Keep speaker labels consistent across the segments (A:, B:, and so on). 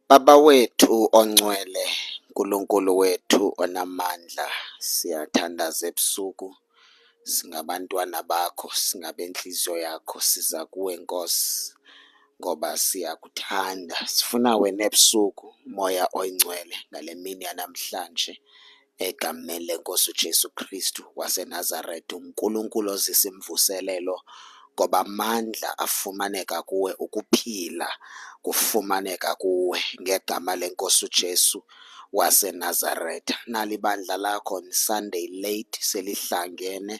A: Baba wethu ongcwele, Nkulunkulu wethu onamandla, siyathandaza ebusuku, singabantwana bakho, singabenhliziyo yakho, siza kuwe Nkosi, ngoba siyakuthanda. Sifuna wena ebusuku, Moya oyingcwele, ngale mini yanamhlanje, egameni lenkosi uJesu Kristu waseNazaretha, uNkulunkulu ozisa imvuselelo, ngoba amandla afumaneka kuwe, ukuphila kufumaneka kuwe, ngegama lenkosi uJesu waseNazaretha. Nali ibandla lakho on Sunday late selihlangene.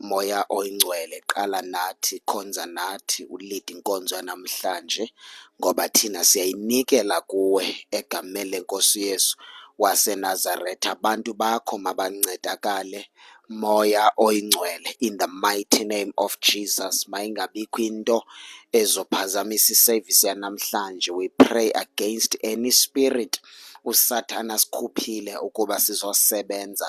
A: Moya oyingcwele, qala nathi, khonza nathi, ulide inkonzo yanamhlanje, ngoba thina siyayinikela kuwe egameni lenkosi Yesu waseNazaretha. Abantu bakho mabancedakale, Moya oyingcwele, in the mighty name of Jesus. Mayingabikho into ezophazamisa isevisi yanamhlanje. We pray against any spirit uSathana sikhuphile ukuba sizosebenza.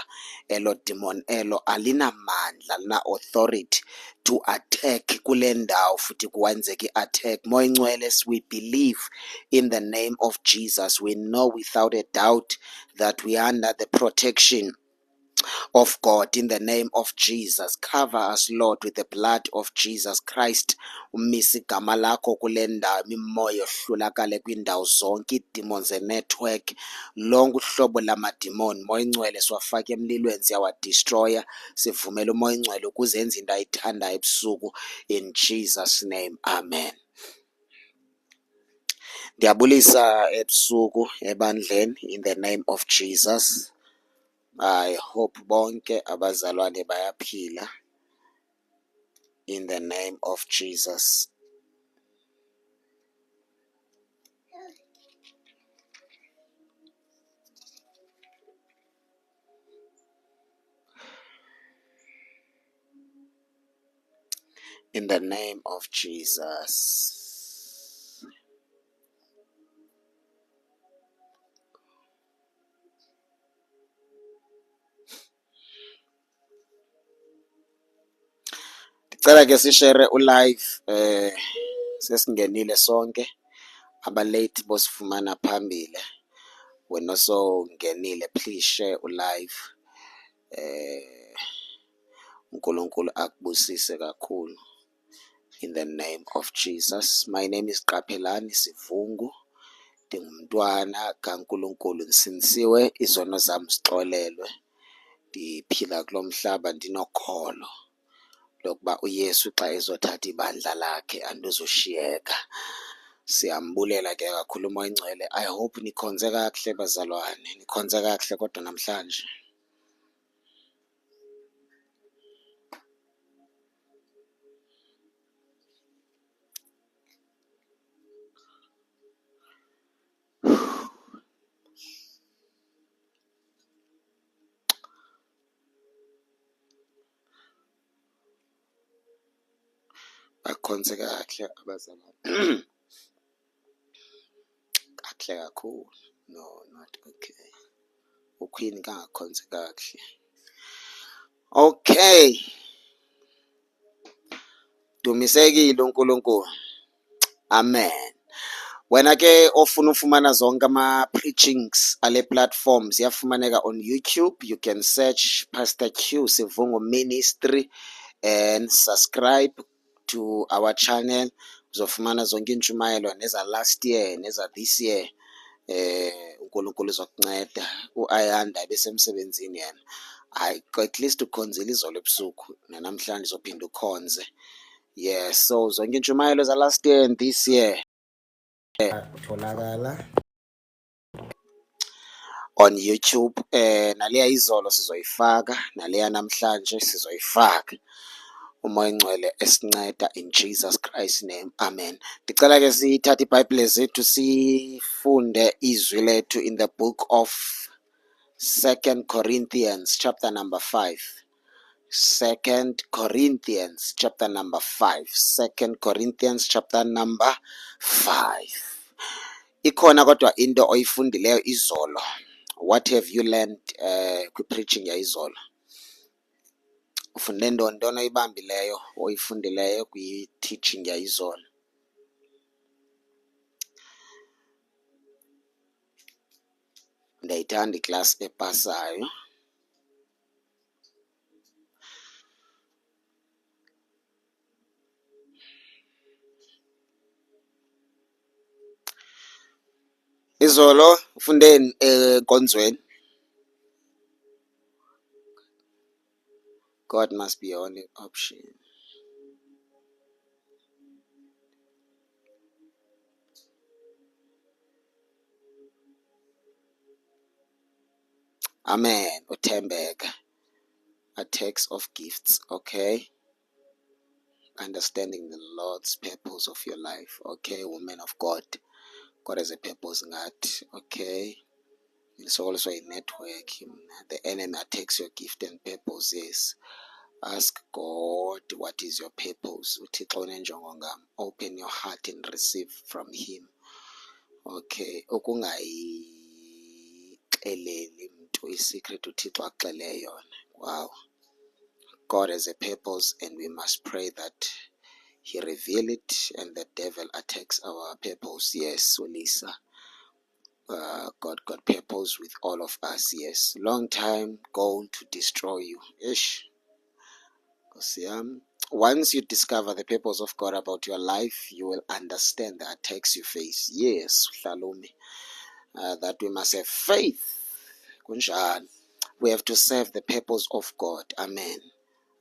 A: Elo demon elo alinamandla, alina-authority to attack kule ndawo, futhi kuwenzeka i-attack. Moya oyingcwele, we believe in the name of Jesus. We know without a doubt that we are under the protection of God. In the name of Jesus, cover us, Lord, with the blood of Jesus Christ. Umisa igama lakho kule ndawo, imimoya yohlulakale kwiindawo zonke, iidemons zenetwork, lonke uhlobo lamadimoni. Moya oyingcwele, siwafake emlilweni, siyawadestroya. Sivumele umoya oyingcwele ukuze enze into ayithandayo ebusuku, in Jesus name, amen. Ndiyabulisa ebusuku ebandleni, in the name of Jesus. I hope bonke abazalwane bayaphila, in the name of Jesus. In the name of Jesus. Ndicela ke sishere ulive, sesingenile sonke. Abalate bosifumana phambili, wena osongenile, please share ulive. uNkulunkulu akubusise kakhulu, in the name of Jesus. My name is Qaphelani Sivungu, ndingumntwana kaNkulunkulu, ndisinisiwe, izono zam zixolelwe, ndiphila kulo mhlaba ndinokholo lokuba uYesu xa ezothatha ibandla lakhe andizushiyeka. Siyambulela ke kakhulu umoya oyingcwele. I hope nikhonze kakuhle bazalwane, nikhonze kakuhle kodwa namhlanje. Bakhonze kakuhle abazalwane. Kakuhle kakhulu. No, not okay. Uqueen kangakhonze kakuhle. Okay. Dumisekile uNkulunkulu. Amen. Wena ke ofuna ufumana zonke ama-preachings ale platform ziyafumaneka on YouTube. You can search Pastor Q Sivungu Ministry and subscribe to our channel. Uzofumana zonke intshumayelo neza last year neza this year. uNkulunkulu uzokunceda. U-Ayanda besemsebenzini yena. At least ukhonzile izolo ebusuku, namhlanje uzophinda ukhonze. Yes, so zonke intshumayelo za last year and this year utholakala on YouTube. Naleya izolo sizoyifaka, naleya namhlanje sizoyifaka. Umoya oyingcwele esinceda, in Jesus Christ name, amen. Ndicela ke sithathe iBhayibhile zethu sifunde izwi lethu in the book of 2 Corinthians chapter number 5. 2 Corinthians chapter number 5. 2 Corinthians chapter number 5. Ikhona kodwa into oyifundileyo izolo. What have you learned kwi-preaching yayizolo? Ufunde ntoni oyibambileyo oyifundileyo kwi-teaching yayizolo? Ndiyayithanda iklasi epasayo. Izolo ufundeni enkonzweni? God must be your only option. Amen. Uthembeka. Attacks of gifts, okay? Understanding the Lord's purpose of your life, okay, woman of God. God has a purpose, ngathi, okay? It's also a network. The enemy attacks your gift and purpose, yes. Ask God, what is your purpose? uThixo unenjongo ngam. Open your heart and receive from him. Okay, ukungayixeleli mntu isecret uThixo akuxele yona. Wow. God has a purpose and we must pray that he reveal it and the devil attacks our purpose. Yes, Ulisa. God got purpose with all of us. Yes. Long time goal to destroy you. Ish. Once you discover the purpose of God about your life, you will understand the attacks you face. Yes, that we must have faith. We have to serve the purpose of God. Amen.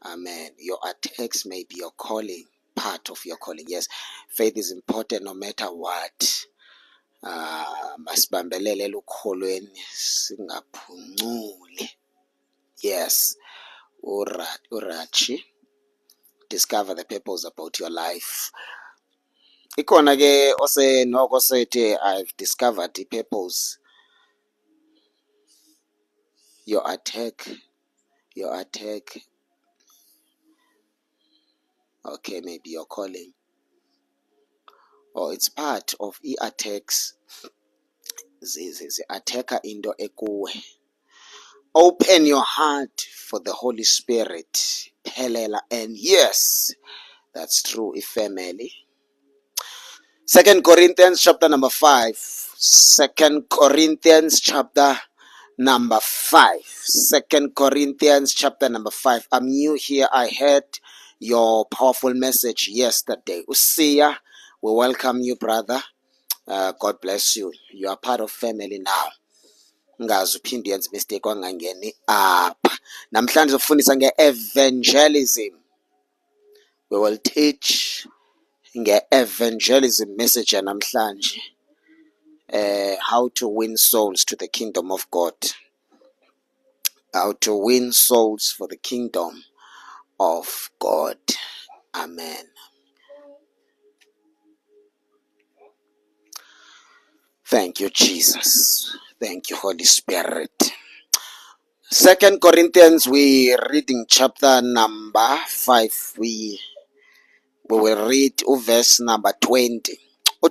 A: Amen. Your attacks may be your calling, part of your calling. Yes, faith is important no matter what. Masibambelele elukholweni singaphunculi. Yes. Urachi. Discover the purpose about your life. Ikhona ke noko sethe I've discovered the purpose. Your attack. Okay, maybe your calling. Or it's part of attacks. Attacker into ekuwe. Open your heart for the Holy Spirit. Phelela, and yes, that's true, if family. 2 Corinthians chapter number 5. 2 Corinthians chapter number 5. 2 Corinthians chapter number 5. I'm new here. I heard your powerful message yesterday. Usia, we welcome you, brother. God bless you. You are part of family now. Ngazi uphinde yenze mistake wangangeni apha. Namhlanje sifundisa nge-evangelism. We will teach nge-evangelism message namhlanje. How to win souls to the kingdom of God. How to win souls for the kingdom of God. Amen. Thank you, Jesus. Thank you, Holy Spirit. 2 Corinthians, we reading chapter number 5. We will read verse number 20.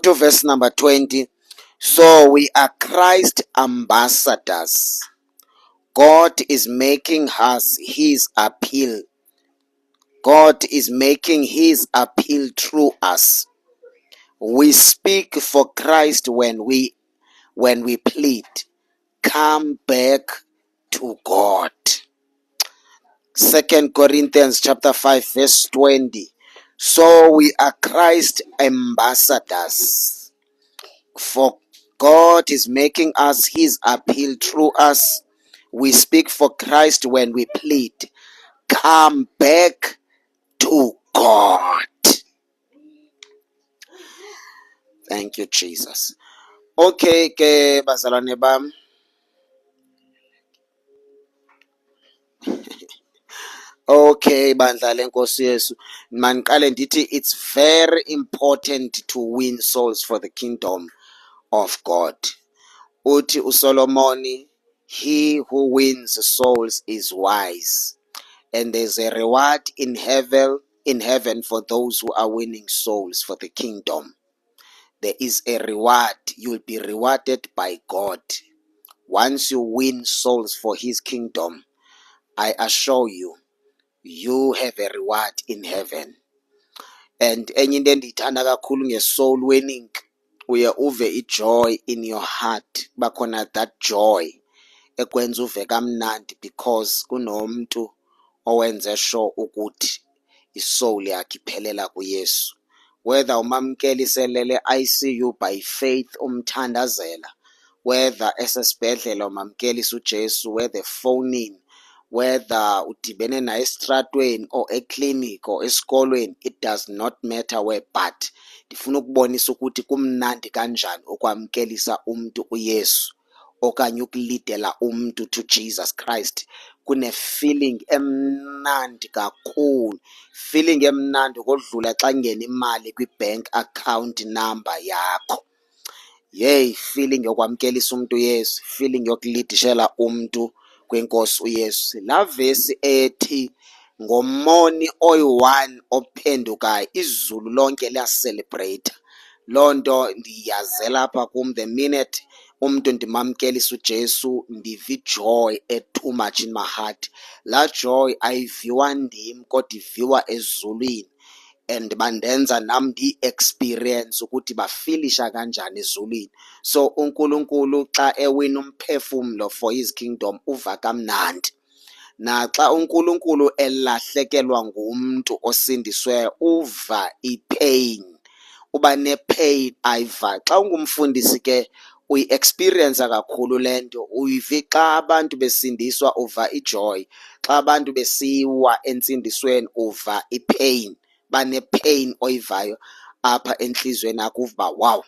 A: To verse number 20. So we are Christ ambassadors. God is making us his appeal. God is making his appeal through us. We speak for Christ when we plead, come back to God. 2 Corinthians chapter 5 verse 20. So we are Christ ambassadors. For God is making us his appeal through us. We speak for Christ when we plead, come back to God. Thank you, Jesus. Okay, ke bazalwane bam. Okay, bandla lenkosi Yesu. Maniqale ndithi it's very important to win souls for the kingdom of God. Uthi uSolomon, he who wins souls is wise, and there's a reward in heaven for those who are winning souls for the kingdom. There is a reward. You'll be rewarded by God. Once you win souls for his kingdom, I assure you, you have a reward in heaven. And enye into endiyithanda kakhulu nge-soul winning, uye uve i-joy in your heart. Bakhona that joy ekwenza uve kamnandi because kunomuntu owenze sure ukuthi isoul yakhe iphelela kuYesu. Whether umamkela iselele ICU by faith umthandazela, whether esesibhedlela umamkelisa uJesu, whether efonini, whether udibene naye esitratweni or eclinic or esikolweni, it does not matter where, but ndifuna ukubonisa ukuthi kumnandi kanjani ukwamkelisa umuntu uYesu okanye ukulidela umuntu to Jesus Christ. Kune-feeling emnandi kakhulu, feeling emnandi kodlula xa ngena imali kwi-bank account number yakho. Yeyi, feeling yokwamkelisa umuntu uYesu, feeling yokulidishela umuntu kwenkosi uYesu. Laa vesi ethi ngomoni oyi-one ophendukayo izulu lonke liyaselebreyitha. Loo nto ndiyazela apha kum, the minute umntu ndimamkelisa uJesu ndiva ijoy too much in my heart. Laa joy ayiviwa ndim kodwa iviwa ezulwini, and bandenza nam ndi-experience ukuthi bafilisha kanjani ezulwini. So uNkulunkulu xa ewina umphefumlo for his kingdom uva kamnandi. Naxa uNkulunkulu elahlekelwa ngumntu osindisweyo uva ipain, uba nepain ayiva. Xa ungumfundisi ke uyi-experience kakhulu le nto, uyivi xa abantu besindiswa uva ijoy, xa abantu besiwa entsindisweni uva ipain, bane-pain oyivayo apha entliziyweni yakho uva wow.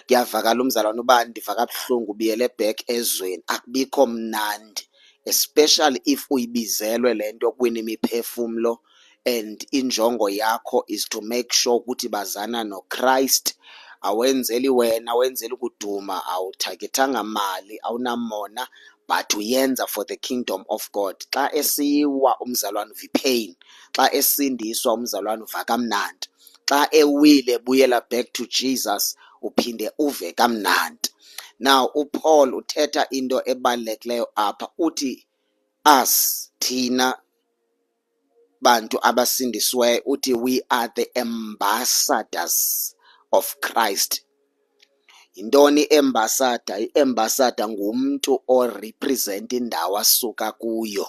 A: Kuyavakala umzalwane uba ndiva kabuhlungu ubuyele back ezweni, akubikho mnandi, especially if uyibizelwe le nto yokuwina imiphefumlo and injongo yakho is to make sure ukuthi bazana noChrist. Awenzeli wena, awenzeli ukuduma, awuthagethanga mali, awunamona, but uyenza for the kingdom of God. Xa esiwa umzalwane uva ipain, xa esindiswa umzalwane uva kamnandi, xa ewile buyela back to Jesus uphinde uve kamnandi. Now uPaul uthetha into ebalulekileyo apha, uthi us thina bantu abasindisiweyo, uthi we are the ambassadors of Christ. Yintoni i-ambassador? I-ambassador ngumntu orepresenta indawo asuka kuyo.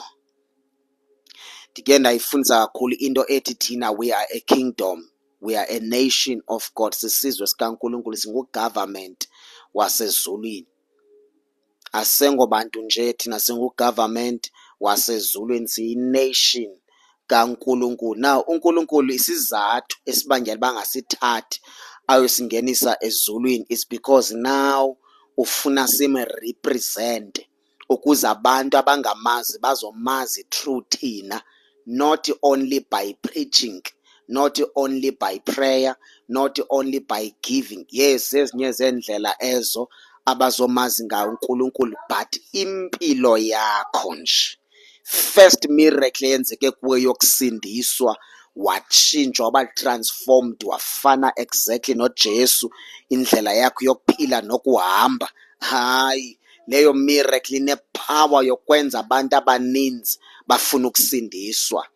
A: Ndike ndayifundisa kakhulu into ethi thina we are a kingdom, we are a nation of God. Sisizwe sikaNkulunkulu, singu-government wasezulwini. Asengobantu nje thina, singu-government wasezulwini, siyi-nation kaNkulunkulu. Now uNkulunkulu isizathu esibangela bangasithathi ayosingenisa ezulwini is because now ufuna simrepresente ukuze abantu abangamazi bazomazi through thina, not only by preaching, not only by prayer, not only by giving. Yes, ezinye zeendlela ezo abazomazi ngayo uNkulunkulu, but impilo yakho nje. First miracle eyenzeke kuwe yokusindiswa, watshintshwa waba transformed, wafana exactly noJesu, indlela yakho yokuphila nokuhamba. Hayi, leyo miracle inepower yokwenza abantu abaninzi bafuna ukusindiswa.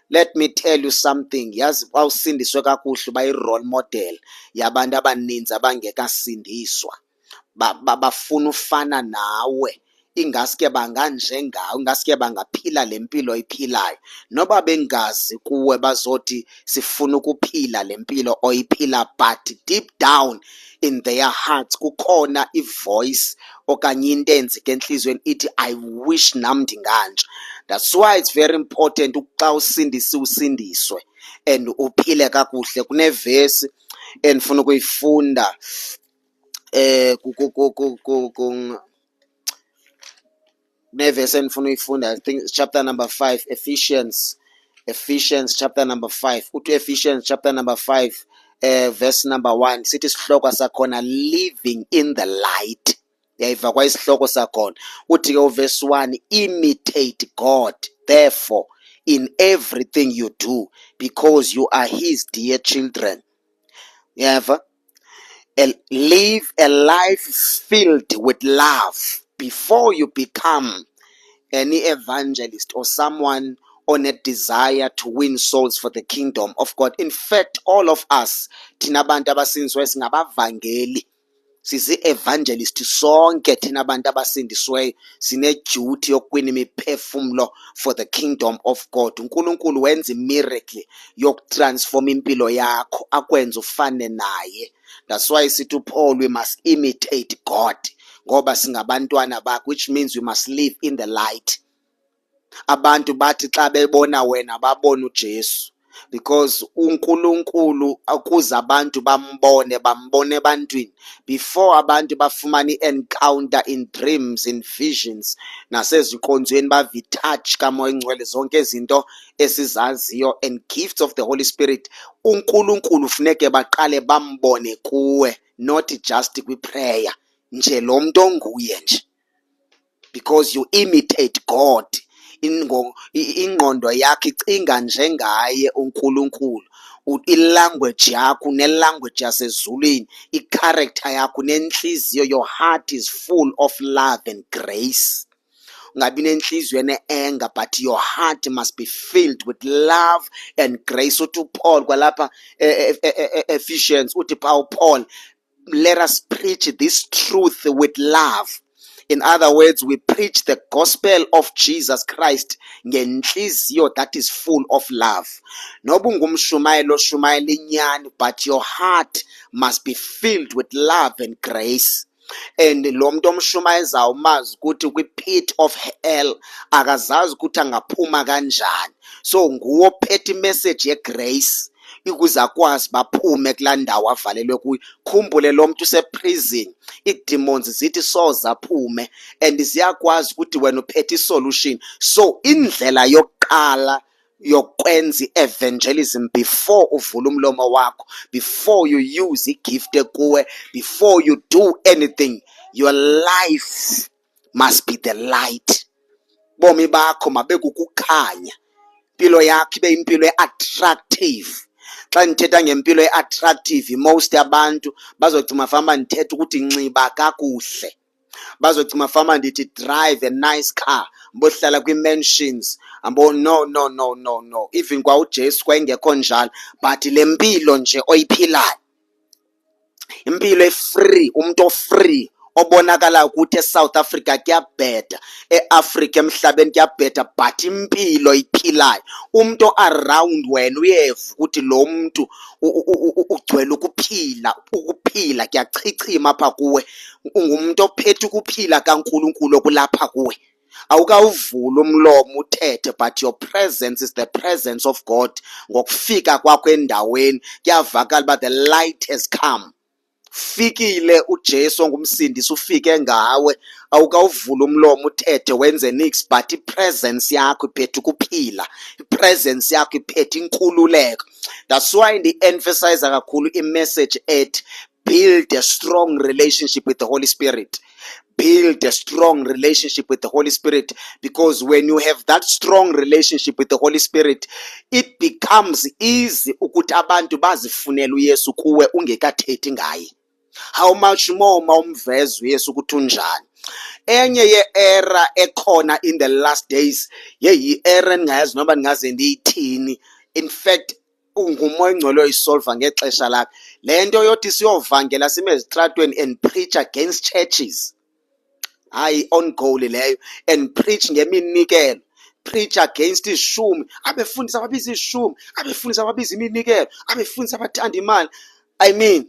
A: Let me tell you something, yazi xa usindiswe kakuhle uba yi-role model yabantu abaninzi abangekasindiswa, bafuna ufana nawe, ingaske banganjengawe, ingaske bangaphila le mpilo oyiphilayo. Noba bengazi kuwe bazothi sifuna ukuphila le mpilo oyiphila, but deep down in their hearts kukhona ivoice okanye into enzika entliziyweni ithi I wish nam ndinganje. That's why it's very important xa usindiswe and uphile kakuhle. Kunevesi endifuna ukuyifunda nevesi endifuna uyifunda, I think it's chapter number 5, Ephesians chapter number 5. Uthi Ephesians chapter number 5 verse number 1 sithi isihloko sakhona living in the light. Yayiva kwa isihloko sakhona, uthi ke uverse 1, imitate God therefore in everything you do because you are his dear children. Yava, live a life filled with love before you become any evangelist or someone on a desire to win souls for the kingdom of God. In fact, all of us, thina bantu abasinzwe singabavangeli, sizi-evangelist sonke thina abantu abasindisiweyo sine-duty yokuwina imiphefumlo for the kingdom of God. uNkulunkulu wenza imiracle yokutransforma impilo yakho akwenza ufane naye. That's why sithi uPaul, we must imitate God ngoba singabantwana bakhe, which means we must live in the light. Abantu bathi xa bebona wena babona uJesu, because uNkulunkulu akuze abantu bambone ebantwini before abantu bafumana i-encounter in dreams, in visions, nasezinkonzweni bavitouch kamoya ingcwele zonke izinto esizaziyo and gifts of the Holy Spirit. uNkulunkulu funeke baqale bambone kuwe, not just kwi-prayer nje lo muntu onguye nje, because you imitate God. Ingqondo yakhe icinga njengaye uNkulunkulu. Ilanguage yakho nelanguage yasezulwini, i-character yakho nenhliziyo, your heart is full of love and grace. Ungabi nenhliziyo ene-anger, but your heart must be filled with love and grace. Uthi uPaul kwalapha Ephesians, uthi Paul, let us preach this truth with love. In other words, we preach the gospel of Jesus Christ ngenhliziyo that is full of love. Noba ungumshumayeli oshumayela inyani, but your heart must be filled with love and grace. And lo muntu omshumayezayo umazi ukuthi kwi-pit of hell akazazi ukuthi angaphuma kanjani. So nguwo ophethe imessage yegrace ukuze akwazi baphume kulaa ndawo avalelwe kuyo. Khumbule lo muntu useprison, ii-demons zithi soze aphume, and ziyakwazi ukuthi wena uphethe isolution. So indlela yokuqala yokwenza i-evangelism before uvula umlomo wakho, before you use igift ekuwe, before you do anything, your life must be the light. Bomi bakho mabekukukhanya, impilo yakho ibe impilo e-attractive. Xa ndithetha ngempilo e-attractive, most abantu bazogcina fama ndithetha ukuthi nxiba kakuhle, bazogcina fama ndithi drive a nice car, mbohlala kwi-mansions, no, even kwa uJesu kwayengekho njalo. But le mpilo nje oyiphilayo, impilo e-free, umuntu o-free obonakala ukuthi eSouth Africa kuyabheda, e-Africa emhlabeni kuyabheda, but impilo iphilayo, umuntu around wena uyeva ukuthi lo muntu ugcwele ukuphila kuyachichima apha kuwe, ungumuntu ophethe ukuphila kaNkulunkulu okulapha kuwe. Awukawuvula umlomo uthethe, but your presence is the presence of God. Ngokufika kwakho endaweni kuyavakala uba the light has come. Fikile uJesu ongumsindisi, ufike ngawe. Awukawuvula umlomo uthethe wenze nix, but ipresence yakho iphethe ukuphila, ipresence yakho iphethe inkululeko. That's why ndi-emphasize kakhulu imessage ethi build a strong relationship with the Holy Spirit. Build a strong relationship with the Holy Spirit, because when you have that strong relationship with the Holy Spirit, it becomes easy ukuthi abantu bazifunele uYesu kuwe ungekathethi ngaye. How much more mawumveza uYesu ukuthi unjani. Enye ye-era ekhona in the last days, yi-era engayazi noba ningaze ndiyithini. In fact, ungumoya engcwele oyisolva ngexesha lakhe. Le nto yothi siyovangela sime ezitratweni and preach against churches. Hayi on goal leyo, and preach ngeminikelo, preach against ishumi, abefundisa ababiza ishumi, abefundisa ababiza iminikelo, abefundisa abathanda imali. I mean,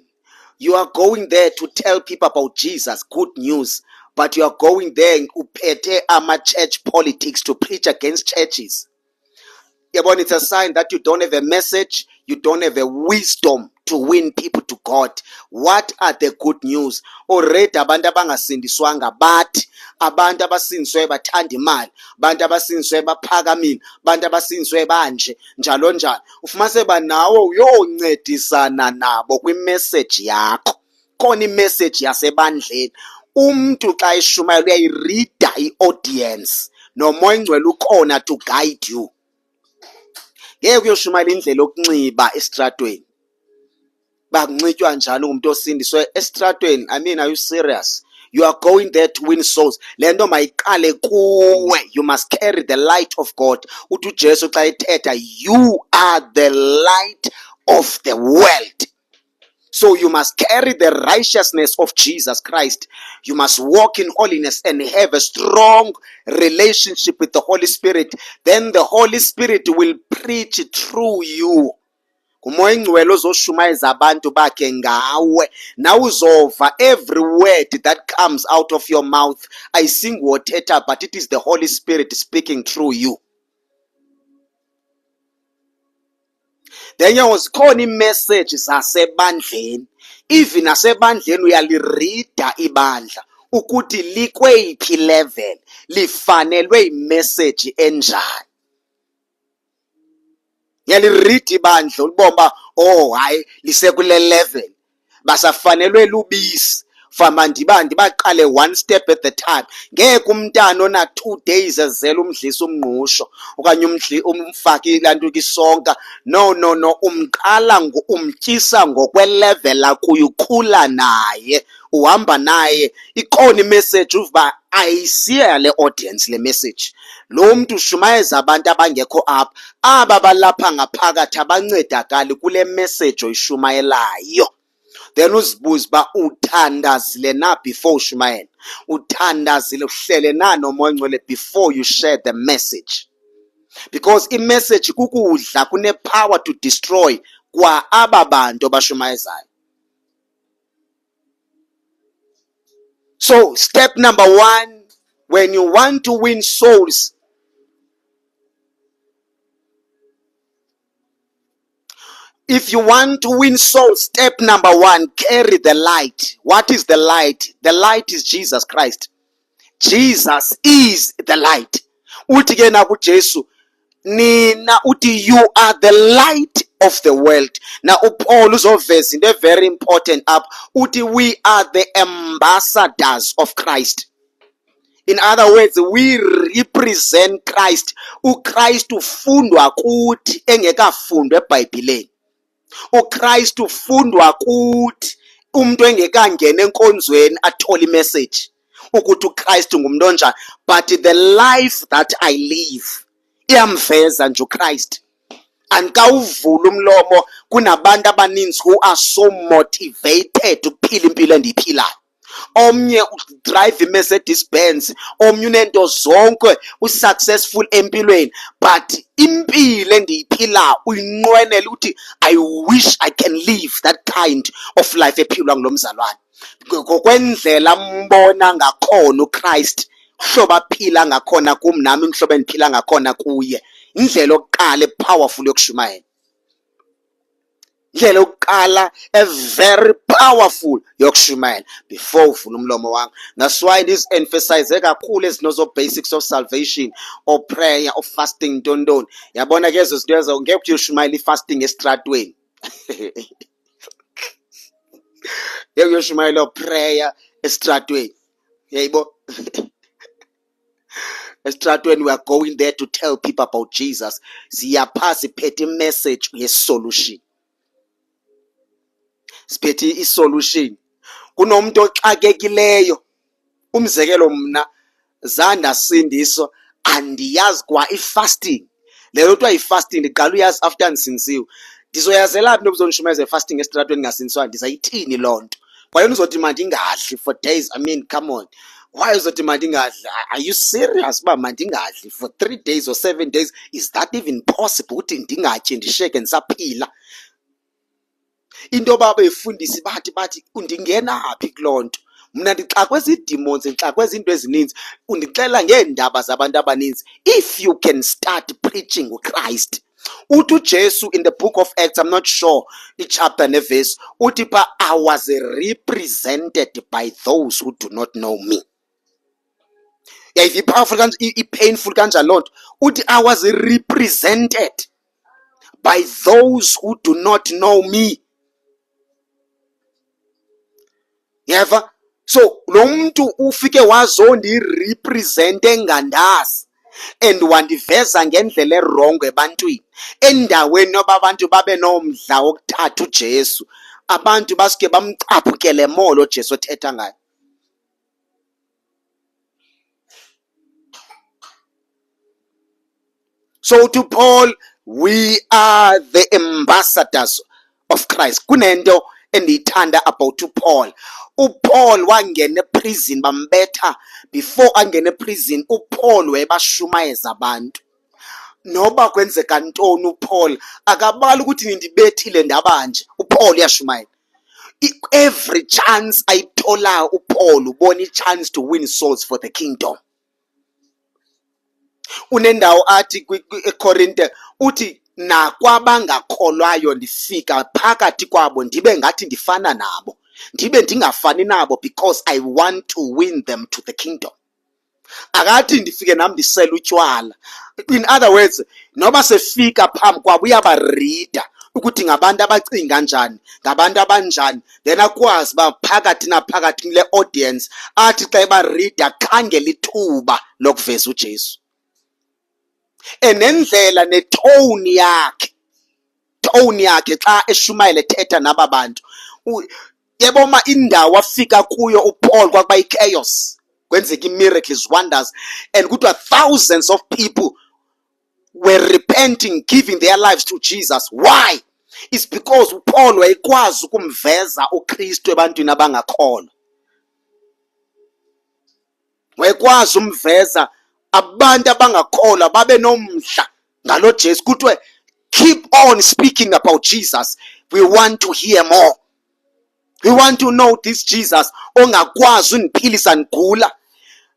A: you are going there to tell people about Jesus, good news, but you are going there uphethe ama-church politics to preach against churches. Yabona, it's a sign that you don't have a message, you don't have a wisdom to win people to God. What are the good news? Already abantu abangasindiswanga bathi, abantu abasindiswe bathanda imali, abantu abasindiswe baphakamile, abantu abasindiswe banje, njalo njalo. Ufumase banawe uyoncedisana nabo kwi-message yakho. Khona i-message yasebandleni. Umuntu xa eshumayela uyayirida i-audience, nomoya engcwele ukhona to guide you. Ngeke uyoshumayela indlela yokunxiba esitratweni. Bakunxitywa njalo ngumuntu osindiswe esitratweni. I mean, are you serious? You are going there to win souls. Le nto mayiqale kuwe. You must carry the light of God. Uthi uJesu xa ethetha, you are the light of the world. So you must carry the righteousness of Jesus Christ. You must walk in holiness and have a strong relationship with the Holy Spirit. Then the Holy Spirit will preach through you. Umoya ingcwele ozoshumayeza abantu bakhe ngawe. Now uzova every word that comes out of your mouth. Ayisingothetha, but it is the Holy Spirit speaking through you. Then zikhona imessage zasebandleni. Even nasebandleni uyalirida ibandla ukuthi likweyiphi level, lifanelwe imessage enjani. Yalirida ibandla ulibomba hayi lisekule level, basafanelwe lubisi. Famandibandi baqale one step at the time. Ngeke umntana ona 2 days ezela umdlisa umngqusho okanye umfaki ilantuka isonka. No, umqala umtyisa ngokwelevel akuyo, ukhula naye, uhamba naye. Ikhona imessage uva ayisiya le audience le message. Lo muntu ushumayeza abantu abangekho apha, aba balapha ngaphakathi abancedakali kule message oyishumayelayo. Then uzibuze uba uthandazile na before ushumayela, uthandazile uhlele na nomoya ngcwele before you share the message. Because i-message kukudla, kune-power to destroy kwa aba bantu abashumayezayo. So step number 1, when you want to win souls, if you want to win souls, step number 1, carry the light. What is the light? The light is Jesus Christ. Jesus is the light. Uthi ke na kuJesu, nina uthi you are the light of the world. Now uPaul uzoveza into very important up. Uthi we are the ambassadors of Christ. In other words, we represent Christ. uChrist ufundwa kuthi engekafundwa eBhayibhelini. uChrist ufundwa kuthi umuntu engekangena enkonzweni athole imessage ukuthi uChrist ngumuntu onjani. But the life that I live iyamveza nje uChrist. Andikawuvula umlomo, kunabantu abaninzi who are so motivated ukuphila impilo endiyiphilayo. Omnye udrive iMercedes Benz, omnye unento zonke, usuccessful empilweni, but impilo endiyiphila uyinqwenela ukuthi I wish I can live that kind of life ephilwa ngulo mzalwane. Ngokwendlela mbona ngakhona uChrist, uhlobo aphila ngakhona kum, nami uhlobo endiphila ngakhona kuye. Indlela yokuqala epowerful yokushumayela, indlela yokuqala a very powerful yokushumayela before uvula umlomo wakho. That's why this emphasize kakhulu ezinto zo basics of salvation, or prayer, or fasting, ntoni. Yabona ke ezo zinto ezo ngeke uthi ushumayela ifasting estradweni. Ngeke uyoshumayela prayer estradweni. Yayibo. Estradweni we are going there to tell people about Jesus. Siyapha siphethe message ye-solution. Siphethe i-solution. Kunomuntu oxakekileyo. Umzekelo mna zanda sindiswa andiyazi kwa i-fasting. Lelo kuthiwa i-fasting ndiqala uyazi after ndisinsiwe. Ndizoyazela phi nobuzongishumayeza i-fasting estradweni ngasindiswa? Ndizayithini loo nto? Kwayona uzothi mandingadli for days. I mean, come on. Why uzothi mandingadli? Are you serious uba mandingadli for 3 days or 7 days? Is that even possible ukuthi ndingatyi ndishiyeke ndisaphila? Into babefundisi bathi undingena phi kuloo nto? Mna ndixakwe zii-demons, ndixakwe zinto ezininzi. Undixelela ngeendaba zabantu abaninzi. If you can start preaching uChrist, uthi uJesu in the book of Acts, I'm not sure ichapter neverse, uthi pha I was represented by those who do not know me. Powerful painful kanjani loo nto? Uthi I was represented by those who do not know me. Yeva? So lo muntu ufike wazondirepresente engandazi and wandiveza ngendlela erongo ebantwini, endaweni yoba abantu babe nomdla wokuthatha uJesu, abantu basuke bamcaphukele molo Jesu othetha ngayo. So to Paul, we are the ambassadors of Christ. Kunento endiyithanda about uPaul. uPaul wangena eprison bambetha. Before angena eprison, uPaul wayebashumayeza abantu. Noba kwenzeka ntoni uPaul akabali ukuthi nindibethile ndabanje. uPaul uyashumayela. Every chance ayitholayo uPaul ubona ichance to win souls for the kingdom. Unendawo athi eKorinte uthi nakwabangakholwayo ndifika phakathi kwabo ndibe ngathi ndifana nabo, ndibe ndingafani nabo, because I want to win them to the kingdom. Akathi ndifike nami ndisela utywala. In other words, noba sefika phambi kwabo uyabarida ukuthi ngabantu abacinga njani, ngabantu abanjani, then akwazi uba phakathi naphakathi kule audience athi xa ebarida khangela ithuba lokuveza uJesu. Enendlela netone yakhe xa eshumayela ethetha naba bantu. Yeboma indawo afika kuyo uPaul kwakuba ichaos, kwenzeka miracles, wonders, and kuthiwa thousands of people were repenting, giving their lives to Jesus. Why? It's because uPaul wayekwazi ukumveza uKristu ebantwini abangakholwa. Wayekwazi umveza abantu abangakholwa babe nomdla ngalo Jesu. Kuthiwe keep on speaking about Jesus. We want to hear more. We want to know this Jesus ongakwazi uniphilisa ngigula.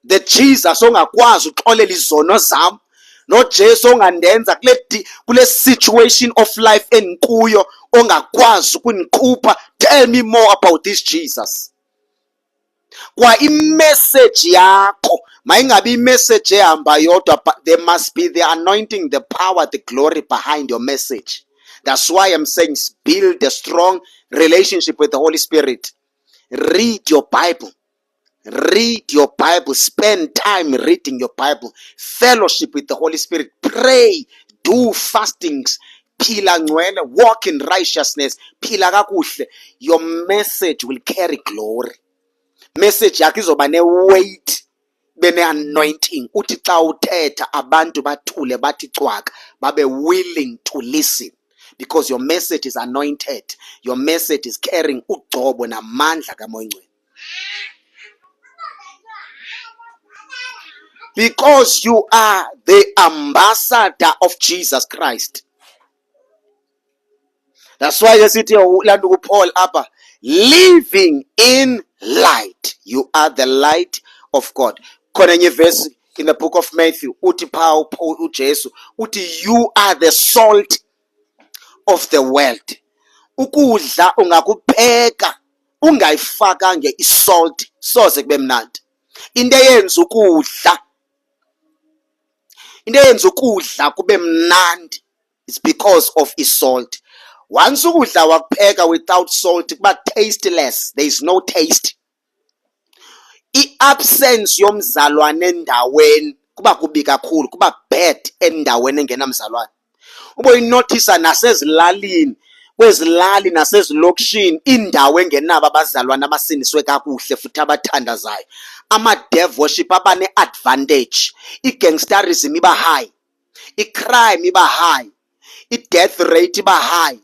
A: The Jesus ongakwazi uxolela izono zami. No Jesu ongandenza kule situation of life enikuyo ongakwazi ukunikhupha. Tell me more about this Jesus. Kwa imessage yakho mayingabi imessage ehamba yodwa, but there must be the anointing, the power, the glory behind your message. That's why I'm saying build a strong relationship with the Holy Spirit. Read your Bible. Read your Bible. Spend time reading your Bible. Fellowship with the Holy Spirit. Pray. Do fastings. Phila ngcwele. Walk in righteousness. Phila kakuhle. Your message will carry glory. Message yakho izoba ne-weight, bene-anointing. Uthi xa uthetha abantu bathule bathi cwaka, babe willing to listen. Because your message is anointed. Your message is carrying ugcobo namandla kaMoya Ngcwele. Because you are the ambassador of Jesus Christ. That's why you sit here, Paul Abba, living in light. You are the light of God. Konenye verse in the book of Matthew, uti Paul uJesu, uti you are the salt of the world. Ukudla ungakupheka ungayifakanga isalt soze kube mnandi. Into eyenza ukudla kube mnandi, it's because of its salt. Once ukudla wakupheka without salt kuba tasteless, there is no taste. I-absence yomzalwane endaweni kuba kubi kakhulu, kuba bad endaweni engenamzalwane. Uboyinothisa nasezilalini, kwezilali nasezilokishini, indawo engenabo abazalwane abasindiswe kakuhle futhi abathandazayo. Ama-dev worship abane-advantage. I-gangsterism iba high. I-crime iba high. I-death rate iba high.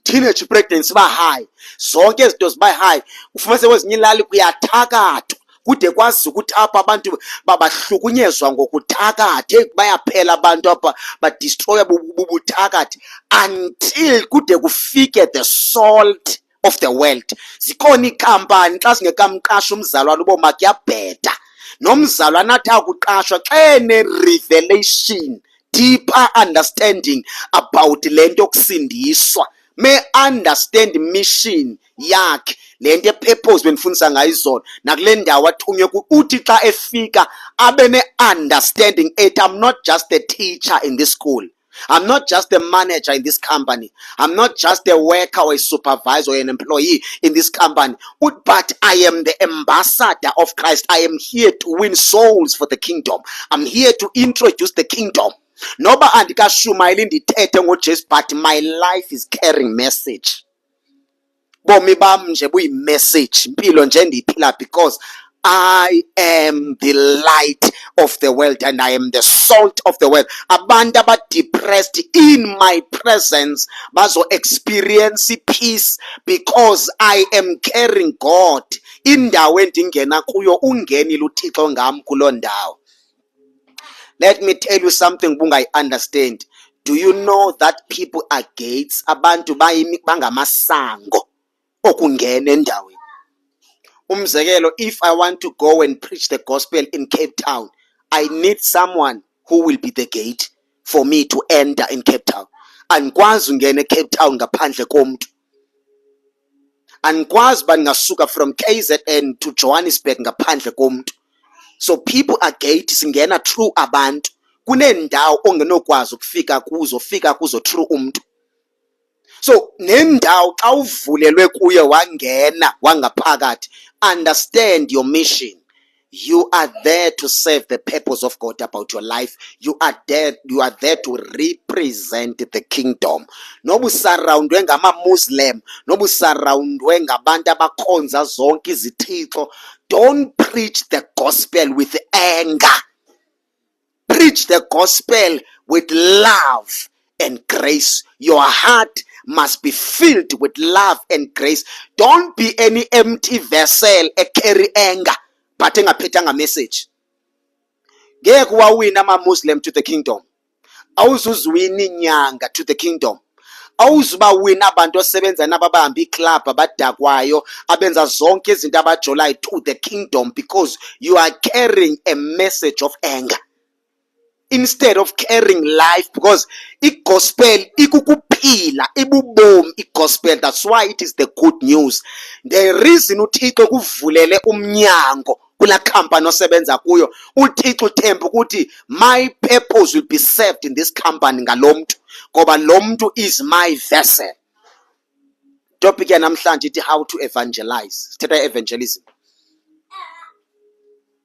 A: Teenage pregnancy iba high. Zonke izinto ziba high. Ufumanise kwezinye ilali kuyathakathwa. Kude kwazi ukuthi apha abantu babahlukunyezwa ngokuthakatha. Bayaphela abantu apha badestroya bubuthakathi until kude kufike the salt of the world. Zikhona ikhampani xa singekamqasha umzalwane uboma kuyabheda. Nomzalwane athi akuqashwa xa ene-revelation, deeper understanding about lento yokusindiswa. May understand mission yakhe, lento purpose benifundisa ngayo izolo nakule ndawo athunywe uthi xa efika abe ne-understanding ethi I'm not just a teacher in this school. I'm not just a manager in this company. I'm not just a worker or a supervisor or an employee in this company. But I am the ambassador of Christ. I am here to win souls for the kingdom. I'm here to introduce the kingdom. Noba andikashumayeli ndithethe ngoJesu, but my life is carrying message. Bomi bam nje buyi-message. Impilo nje endiyiphila because I am the light of the world and I am the salt of the world. Abantu depressed in my presence bazo experience peace because I am carrying God. Indawo endingena kuyo ungenile uThixo ngam kuloo ndawo. Let me tell you something bungayi understand. Do you know that people are gates? Abantu bangamasango okungena endaweni. Umzekelo, if I want to go and preach the gospel in Cape Town, I need someone who will be the gate for me to enter in Cape Town. Andikwazi ungena eCape Town ngaphandle komntu. Andikwazi uba ndingasuka from KZN to Johannesburg ngaphandle komntu. So people are gate, singena through abantu. Kuneendawo ongenokwazi ukufika kuzo through umntu. So nendawo xa uvulelwe kuye wangena wangaphakathi, understand your mission. You are there to serve the purpose of God about your life. You are there to represent the kingdom. Noba usarroundwe ngama-Muslim, noba usarroundwe ngabantu abakhonza zonke izithixo, don't preach the gospel with anger. Preach the gospel with love and grace. Your heart must be filled with love and grace. Don't be any empty vessel carry anger but engaphethanga message. Ngeke wawina ama-Muslim to the kingdom. Awuzuziwina inyanga to the kingdom. Awuzubawina abantu osebenza nababamba iclub abadakwayo abenza zonke izinto abajolayo to the kingdom because you are carrying a message of anger instead of carrying life, because i-gospel ikukuphila ibubomi i-gospel. That's why it is the good news. The reason uThixo kuvulele umnyango kula company osebenza kuyo, uThixo uthemba ukuthi my purpose will be served in this company ngalo mntu, ngoba lo mntu is my vessel. Topic yanamhlanje ithi how to evangelize. Sithetha evangelism.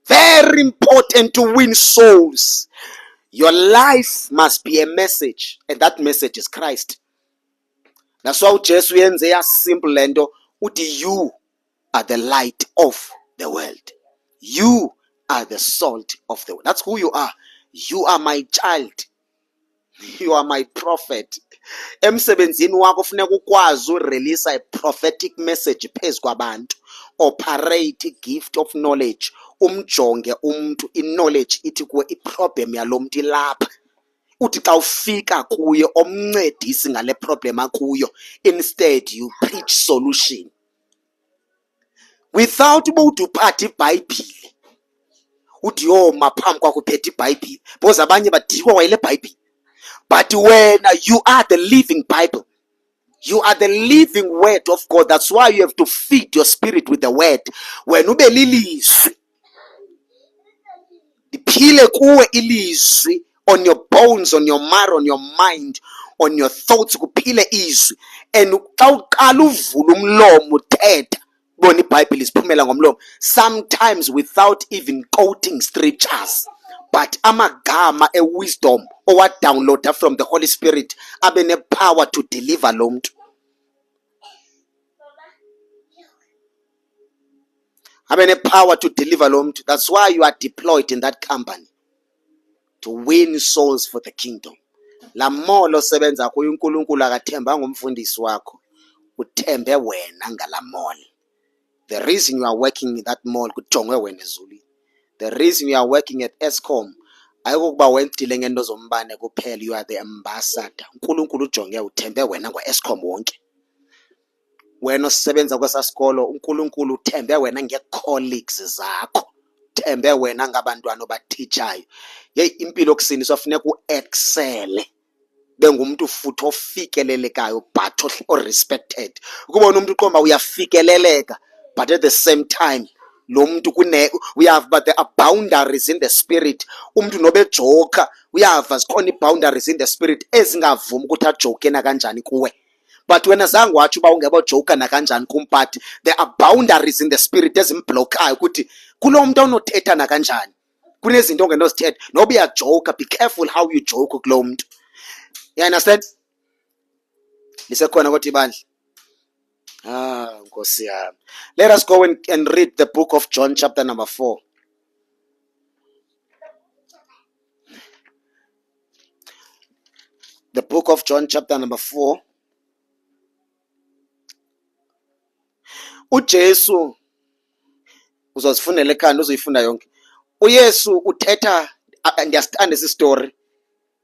A: Very important to win souls. Your life must be a message, and that message is Christ. That's why uJesu yenze ya simple lento uthi you are the light of the world. You are the salt of the world. That's who you are. You are my child. You are my prophet. Emsebenzini wakho funeka ukwazi urelease a prophetic message phezu kwabantu. Operate gift of knowledge. Umjonge umuntu i-knowledge ithi kuwe i-problem yalo muntu ilapha. Uthi xa ufika kuye omncedisi ngale problem akuyo. Instead you preach solution. Without ubude uphathe iBhayibhile. Uthi yoma phambi kwakho uphethe iBhayibhile. Because abanye badikwa kwayile Bhayibhile. But when you are the living Bible, you are the living word of God. That's why you have to feed your spirit with the word. When ube lilizwi, liphile kuwe ilizwi on your bones, on your marrow, on your mind, on your thoughts, kuphile izwi. And xa uqala uvula umlomo uthetha, bona iBhayibhile isiphumela ngomlomo, sometimes without even quoting scriptures, but amagama wisdom owa-downloader from the Holy Spirit abe ne-power to deliver lo mntu. Abe ne-power to deliver lo mntu. That's why you are deployed in that company, to win souls for the kingdom. La mall osebenza kuyo uNkulunkulu akathemba ngomfundisi wakho, uthembe wena ngala mall. The reason you are working in that mall kujongwe wena ezulwini. The reason you are working at Eskom ayikokuba wendile ngento zombane kuphela. You are the ambassador. uNkulunkulu ujonge uthembe wena ngo-Eskom wonke. Wena osebenza kwesasikolo uNkulunkulu uthembe wena nge-colleagues zakho, uthembe wena ngabantwana obateachayo. Yeyi impilo yokusindiswa funeka u-excele, bengumuntu futhi ofikelelekayo but o-respected. Ukubona umuntu uqomba uyafikeleleka but at the same time lo muntu but there are boundaries in the spirit. Umuntu nobe joka uyava zikhona i-boundaries in the spirit ezingavumi ukuthi ajoke na kanjani kuwe. But wena zange watsho uba ungeba joka na kanjani kumphathi, there are boundaries in the spirit ezimbhlokhayo ukuthi kulo muntu awunothetha na kanjani. Kunezinto ongenozithetha noba uyajoka. Be careful how you joke kulo muntu. You understand? Lisekhona kodwa ibandla. Let us go and read the book of John chapter number 4. The book of John chapter number 4. uJesu uzozifundela ekhanda uzoyifunda yonke. uYesu uthetha, understand this story,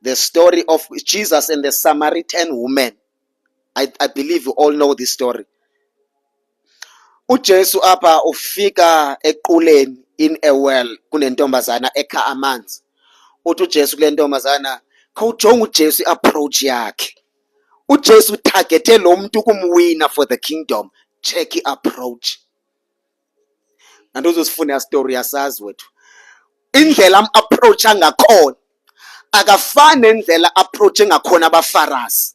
A: the story of Jesus and the Samaritan woman. I believe you all know this story. uJesu apha ufika equleni in a well, kunentombazana ekha amanzi. uthi uJesu kule ntombazana, khawujonga uJesu approach yakhe. uJesu targete lo muntu kumwina for the kingdom. Check approach. Anduzosifuna story yasazi wethu. Indlela am-approach ngakhona akafani nendlela approach ngakhona abafarasi,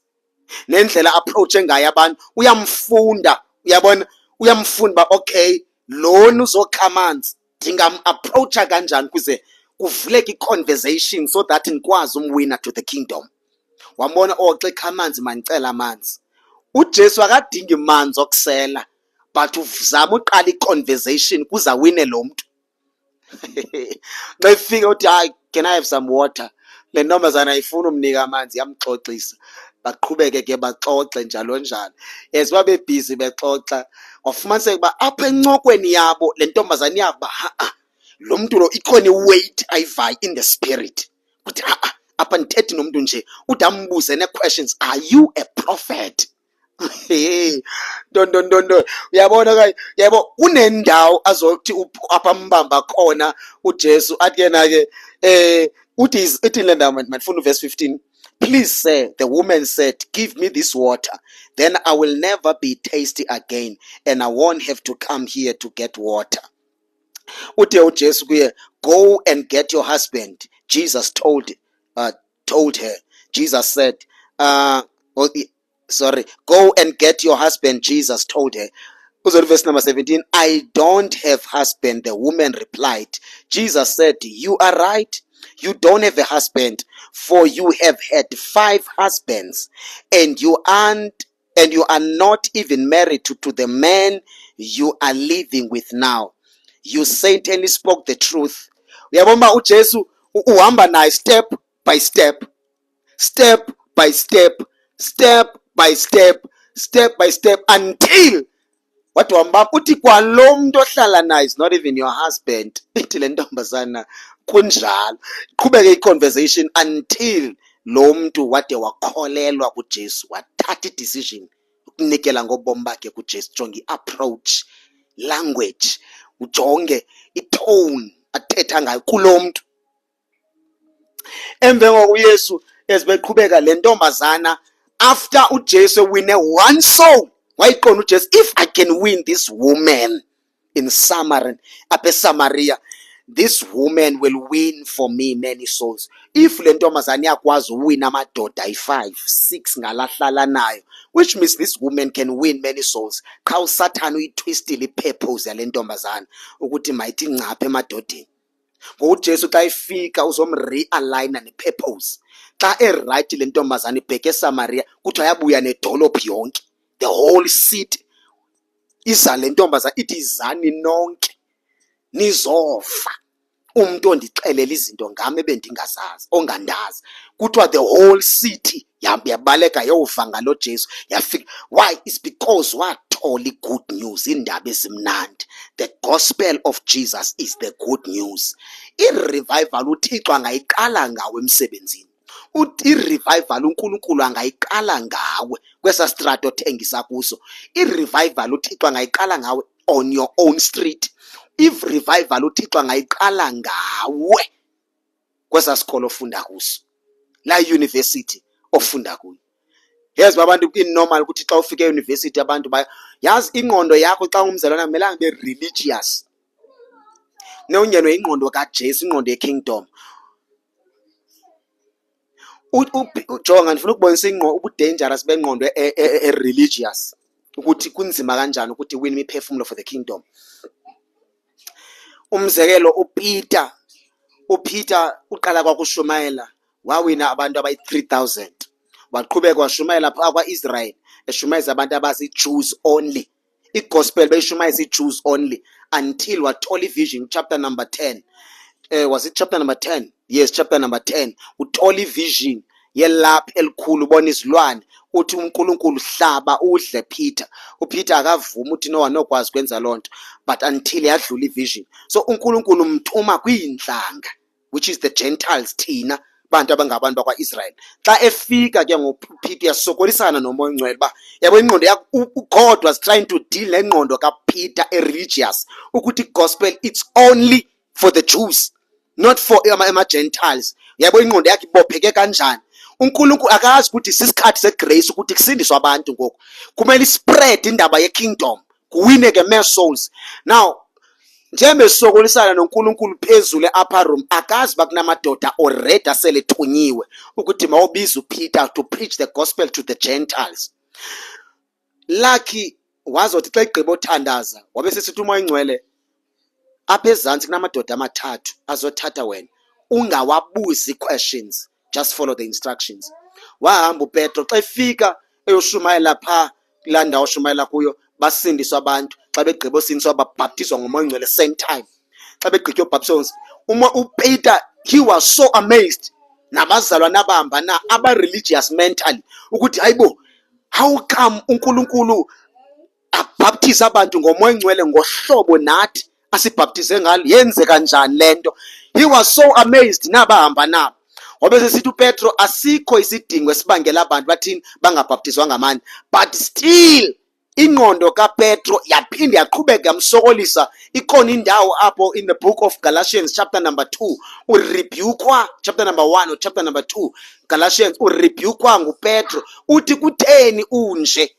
A: nendlela approach ngayo abantu. Uyamfunda, uyabona, uyamfunda ba okay, lona uzokha amanzi ndingam-approacha kanjani kuze kuvuleke i-conversation so that ngikwazi umwina to the kingdom. Wambona xa ekha amanzi mandicela amanzi. uJesu akadingi manzi okusela, but uzama uqala i-conversation kuze awine lo muntu. Xa efika uthi hayi, can I have some water? Le ntombazana ayifuna umnika amanzi, yamxoxisa. Baqhubeke ke baxoxe njalo njalo. As babebhizi bexoxa, wafumaniseka uba apha encokweni yabo le ntombazana yakuba lo muntu lo ikhona i-weight ayivayo in the spirit. Uthi apha ndithethi nomuntu nje. Uthi ambuze ne-questions, are you a prophet? Ndo uyabona kayi, yabo kunendawo azothi apha mbamba khona uJesu athi yena ke uthi le ndawo mandifuna verse 15. Please sir, the woman said, give me this water, then I will never be thirsty again and I won't have to come here to get water. Uthe uJesu kuye, go and get your husband. Jesus told her. Jesus said, go and get your husband. Jesus told her. Verse number 17, I don't have husband, the woman replied. Jesus said, you are right. You don't have a husband, for you have had 5 husbands, and you are not even married to the man you are living with now. You certainly spoke the truth. Uyabona uJesu uhamba naye step by step, step by step, step by step, step by step, until what wamba uthi kwalo muntu ohlala naye is not even your husband. Ithi le ntombazana kunjalo, qhubeke i-conversation until lo muntu wade wakholelwa kuJesu, wathatha i-decision ukunikela ngobomi bakhe kuJesu. Jonge i-approach, language, ujonge i-tone athetha ngayo kulo muntu. Emva kokuba uYesu ezibeqhubeka le ntombazana, after uJesu wine one soul, wayiqonda uJesu, if I can win this woman in Samaria, this woman will win for me many souls. If le ntombazana iyakwazi uwina amadoda ayi-5, 6 ngalahlala nayo, which means this woman can win many souls. Qha uSathane uyitwistile i-purpose yale ntombazana ukuthi mayithi ngapha emadodeni. ngokuJesu xa ifika uzomrealigna ne-purpose. Xa right le ntombazana ibheke eSamaria, kuthiwa yabuya nedolophu yonke, the whole city. Iza le ntombazana ithi izani nonke nizofa, umuntu ondixelela izinto ngami ebendingazazi, ongandazi. Kuthiwa the whole city yabaleka yova ngalo Jesu yafika. Why? It's because wathola good news, indaba ezimnandi. The gospel of Jesus is the good news. I-revival uThixo angayiqala ngawe emsebenzini. I-revival uNkulunkulu angayiqala ngawe kwesa strato othengisa kuso. I-revival uThixo angayiqala ngawe on your own street. If revival uThixo angayiqala ngawe kwesa sikolo ofunda kuso, la university ofunda kuyo. Yazi abantu in-normal ukuthi xa ufika e-university abantu yazi ingqondo yakho xa ungumzalwana kumelanga be-religious. Neunyenwe ingqondo kaJesu, ingqondo ye-kingdom. Jonga ngifuna ukubonisa ubu-dangerous bengqondo e-religious, ukuthi kunzima kanjani ukuthi win imiphefumulo for the kingdom. Umzekelo uPeter uqala kwakushumayela, wawina abantu abayi-3,000. Waqhubeka washumayela phakathi kwa-Israel, eshumayeza abantu abasi-Jews only igospel beyishumayisa i-Jews only until wathola ivision chapter number 10. Was it chapter number 10? Yes, chapter number 10. Uthola ivision yelaphu elikhulu ubona izilwane uthi uNkulunkulu hlaba udle Peter. uPeter akavuma uthi no anokwazi kwenza lonto but until yadlula ivision. So uNkulunkulu umthuma kwinhlanga, which is the Gentiles, thina bantu abangabantu bakwa-Israel. Xa efika ke ngoPeter yasokolisana nomoya ongcwele ba yabo ingqondo yakho uGod was trying to deal nengqondo kaPeter religious ukuthi gospel it's only for the Jews, not for ama-Gentiles. Yabo ingqondo yakhe ibopheke kanjani. uNkulunkulu akazi ukuthi sisikhathi segrace ukuthi kusindiswa abantu ngoku. Kumele ispread indaba ye-kingdom, kuwineke more souls. Now njengoba sisokolisana noNkulunkulu phezulu e-upper room, akazi bakunamadoda already aselethunyiwe ukuthi mawubiza uPeter to preach the gospel to the Gentiles. Lucky wazothi xa igqiba othandaza wabe sesithi umoya ingcwele apha ezantsi kunamadoda amathathu azothatha wena, ungawabuzi questions, just follow the instructions. Wahamba uPetro xa efika eyoshumayela phaa kulaa ndawo oshumayela kuyo basindiswa abantu. Xa begqiba usindiswa babhaptizwa ngomoya ongcwele same time. Xa begqitya ubhaptizwa uPeter, he was so amazed nabazalwana abahamba na aba-religious mentally ukuthi hayibo, how come uNkulunkulu abhaptize abantu ngomoya ongcwele ngohlobo nathi asibhaptize ngalo, yenzeka njani lento? He was so amazed nabahamba nabo. Wabe sesithi uPetro asikho isidingo esibangela abantu bathini bangabhaptizwa ngamani, but still ingqondo kaPetro yaphinde yaqhubeka yamsokolisa. Ikhona indawo apho in the book of Galatians chapter number 2 urebukwa, chapter number 1 or chapter number 2 Galatians, urebukwa nguPetro uthi kutheni unje,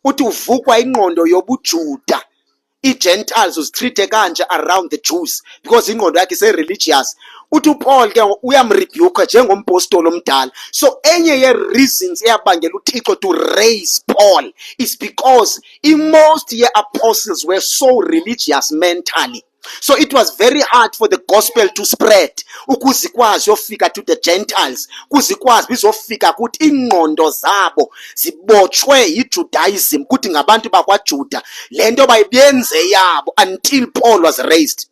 A: uthi uvukwa ingqondo yobuJuda, i-Gentiles uzitreat kanje around the Jews because ingqondo yakhe ise-religious. Uthi uPaul ke uyamrebuka njengompostoli omdala. So enye ye-reasons eyabangela uThixo to raise Paul is because most ye-apostles were so religious mentally. So it was very hard for the gospel to spread ukuze ikwazi yofika to the Gentiles, ukuze ikwazi bizofika kuthi ingqondo zabo zibotshwe yiJudaism kuthi ngabantu bakwaJuda, le nto bayibenze yabo until Paul was raised.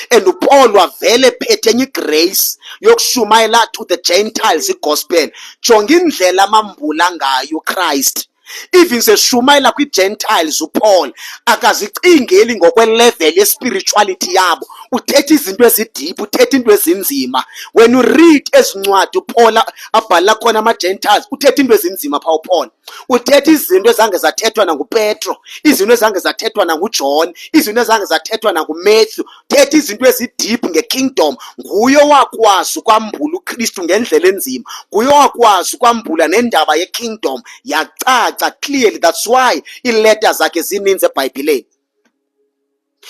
A: And uPaul wavele phethe enye igrace yokushumayela to the Gentiles igospel. Jonga indlela amambula ngayo uChrist. Even seshumayela kwi-Gentiles uPaul akazicingeli ngokwelevel ye-spirituality yabo, uthetha izinto ezideep, uthetha into ezinzima. When you read ezincwadi uPaul abhala khona ama-Gentiles, uthetha into ezinzima pha uPaul. Uthetha izinto ezange zathethwa nanguPetro, izinto ezange zathethwa nanguJohn, izinto ezange zathethwa nanguMatthew. Uthetha izinto ezideep nge-kingdom. Nguye wakwazi ukwambula uKristu ngendlela enzima, nguye wakwazi ukwambula nendaba ye-kingdom yacaca clearly. That's why iileta zakhe zininzi eBhayibhileni.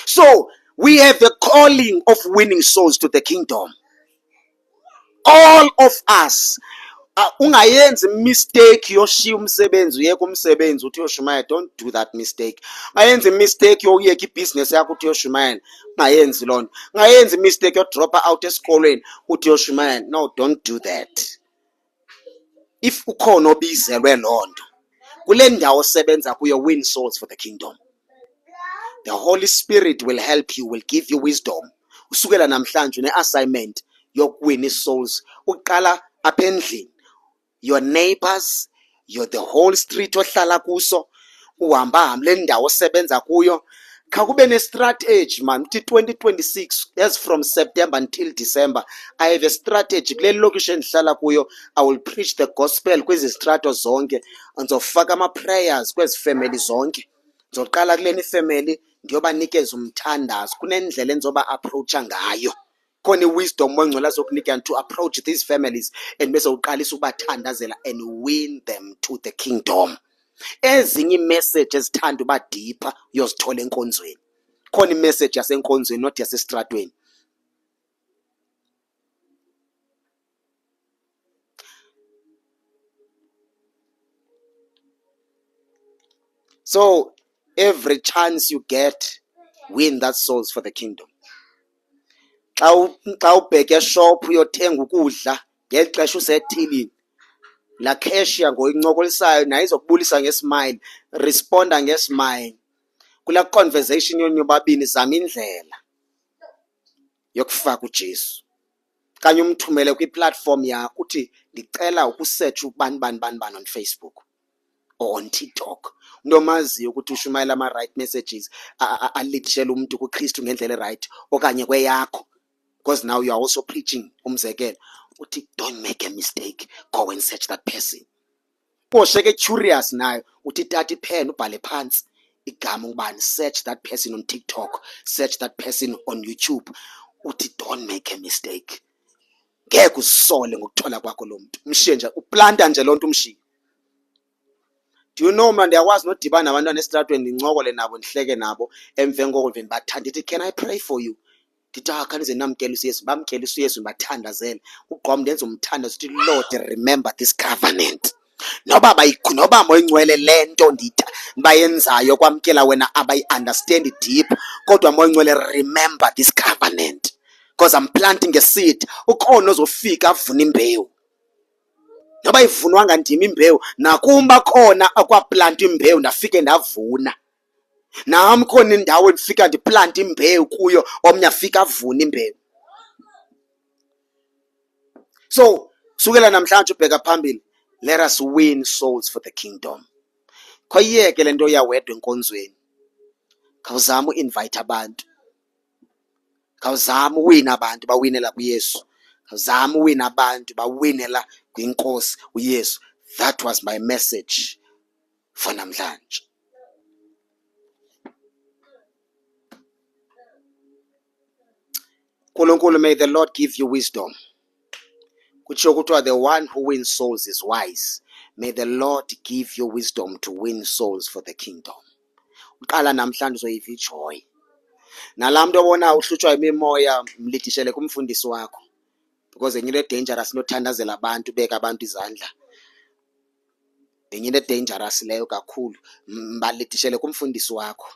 A: So we have the calling of winning souls to the kingdom, all of us. Ungayenzi mistake yoshiya umsebenzi uyeka umsebenzi uthi uyoshumayela. Don't do that mistake. Ungayenzi mistake yoyeka ibhizinesi yakho uthi uyoshumayela. Ungayenzi loo nto. Ungayenzi mistake yodropa out esikolweni uthi uyoshumayela. No, don't do that. If ukhona obizelwe loo nto kule ndawo osebenza kuyo, win souls for the kingdom. The Holy Spirit will help you, will give you wisdom. Usukela namhlanje une-assignment yokuwin souls. Uqala apha endlini, your neighbors, the whole street ohlala kuso, uhamba le ndawo osebenza kuyo. Khakube ne-strategy man, uthi 2026 as from September until December I have a strategy. Kule location endihlala kuyo I will preach the gospel kwezi strato zonke. Ndizofaka ama-prayers kwezi family zonke. Ndizoqala kule ifamily ndiyobanikeza umthandazo. Kunendlela endizoba approacha ngayo. Khona i-wisdom ongcwele azokunika to approach these families and bese uqalisa ukubathandazela and win them to the kingdom. Ezinye i-message ezithanda uba deeper uyozithola enkonzweni. Khona i-message yasenkonzweni not yasestratweni. So every chance you get, win that souls for the kingdom. Xa ubheke eshop uyothenga ukudla ngeli xesha usethilini, la cashier ngoyincokolisayo naye izokubulisa ngesmile, responda ngesmile. Kula conversation yenu yobabini zama indlela yokufaka uJesu. Kanye umthumele kwi-platform yakho uthi ndicela ukusearch ubani on Facebook or on TikTok. Umuntu omaziyo ukuthi ushumayela ama-right messages alidishela umuntu kuKristu ngendlela right okanye kweyakho, because now you are also preaching. Umzekelo uthi don't make a mistake, go and search that person. Kosheke curious nayo uthi tata ipen ubhale phansi igama ubani, search that person on TikTok, search that person on YouTube. Uthi don't make a mistake. Ngeke usole ngokuthola kwakho lo muntu. Mshiye nje uplanta nje lo muntu umshiye. Do you know man, ndiyakwazi nodibana nabantwana esitratweni ndincokole nabo ndihleke nabo emveni koko veni bathanda ithi can I pray for you? Ndithi khanize namkele uyesu, bamkele uyesu ndibathandazele. Ugqomo ndenze umthandazo uthi Lord remember this covenant. Noba moyingcwele le nto bayenzayo kwamkela wena abayi-understand deep, kodwa moyingcwele remember this covenant, because I'm planting a seed. Ukhona ozofika avuna imbewu, noba ivunwanga ndim imbewu, nakumba khona akwaplanta imbewu ndafike ndavuna. Nami khona indawo endifika ndiplanta imbewu kuyo, omnye afika avuna imbewu. So sukela namhlanje ubheka phambili, let us win souls for the kingdom. Khoyiyeke le nto yawedwa enkonzweni. Khawuzama uinvite abantu, khawuzama uwina abantu bawinela kuYesu, khawuzama uwina abantu bawinela kwinkosi uYesu. That was my message for namhlanje. Nkulunkulu, may the Lord give you wisdom. Kutsho kuthiwa the one who wins souls is wise. May the Lord give you wisdom to win souls for the kingdom. Uqala namhlanje uzoyiva ijoy. Nalaa muntu obona uhlutshwa yimimoya mlidishele kumfundisi wakho, because enye into dangerous nothandazela abantu, ubeka abantu izandla. Enye into dangerous leyo kakhulu, mbalidishele kumfundisi wakho.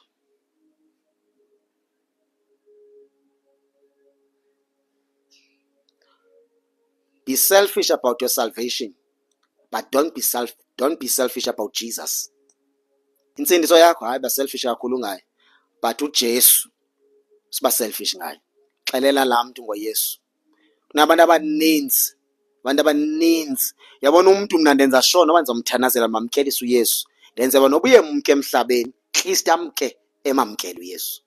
A: Be selfish about your salvation, but don't be selfish about Jesus. Insindiso yakho hayi ba selfish kakhulu ngayo, but uJesu siba selfish ngayo. Xelela laa muntu ngoYesu. Kunabantu abaninzi, yabona umuntu mna ndenza sure noba ndizomthandazela mamkelisa uYesu, ndenze noba uye mke emhlabeni at least amke emamkele uYesu.